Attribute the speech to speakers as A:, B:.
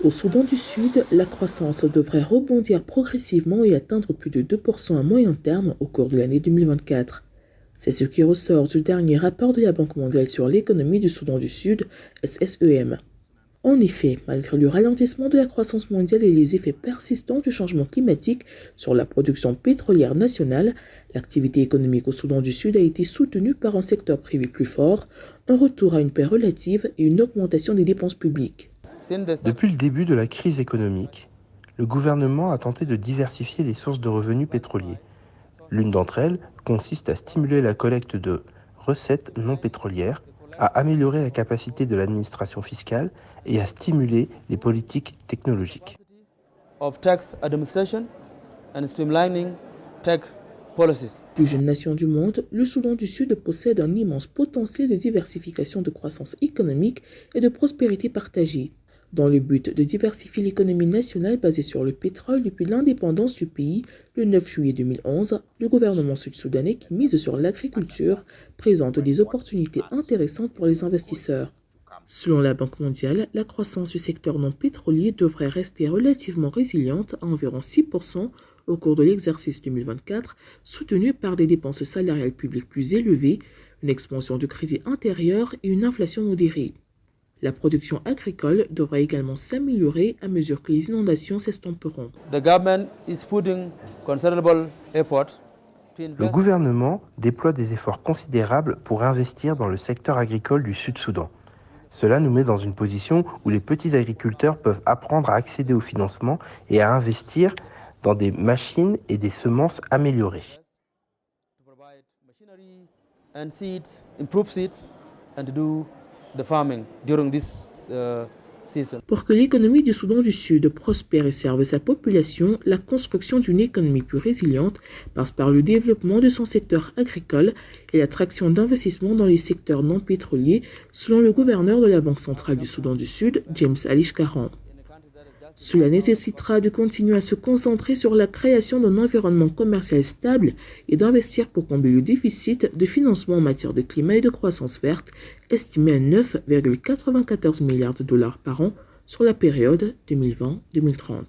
A: Au Soudan du Sud, la croissance devrait rebondir progressivement et atteindre plus de 2% à moyen terme au cours de l'année 2024. C'est ce qui ressort du dernier rapport de la Banque mondiale sur l'économie du Soudan du Sud, SSEM. En effet, malgré le ralentissement de la croissance mondiale et les effets persistants du changement climatique sur la production pétrolière nationale, l'activité économique au Soudan du Sud a été soutenue par un secteur privé plus fort, un retour à une paix relative et une augmentation des dépenses publiques.
B: Depuis le début de la crise économique, le gouvernement a tenté de diversifier les sources de revenus pétroliers. L'une d'entre elles consiste à stimuler la collecte de recettes non pétrolières, à améliorer la capacité de l'administration fiscale et à stimuler les politiques technologiques.
C: Of tax administration and streamlining tech policies.
A: Plus jeune nation du monde, le Soudan du Sud possède un immense potentiel de diversification de croissance économique et de prospérité partagée. Dans le but de diversifier l'économie nationale basée sur le pétrole depuis l'indépendance du pays, le 9 juillet 2011, le gouvernement sud-soudanais qui mise sur l'agriculture présente des opportunités intéressantes pour les investisseurs. Selon la Banque mondiale, la croissance du secteur non pétrolier devrait rester relativement résiliente à environ 6% au cours de l'exercice 2024, soutenue par des dépenses salariales publiques plus élevées, une expansion du crédit intérieur et une inflation modérée. La production agricole devra également s'améliorer à mesure que les inondations s'estomperont.
C: The government is putting considerable effort to
B: Le
C: invest.
B: gouvernement déploie des efforts considérables pour investir dans le secteur agricole du Sud-Soudan. Cela nous met dans une position où les petits agriculteurs peuvent apprendre à accéder au financement et à investir dans des machines et des semences améliorées.
C: To provide machinery and seeds, improve seeds, and to do the farming during this season.
A: Pour que l'économie du Soudan du Sud prospère et serve sa population, la construction d'une économie plus résiliente passe par le développement de son secteur agricole et l'attraction d'investissements dans les secteurs non pétroliers, selon le gouverneur de la Banque centrale du Soudan du Sud, James Alish Karan. Cela nécessitera de continuer à se concentrer sur la création d'un environnement commercial stable et d'investir pour combler le déficit de financement en matière de climat et de croissance verte, estimé à 9,94 milliards de dollars par an sur la période 2020-2030.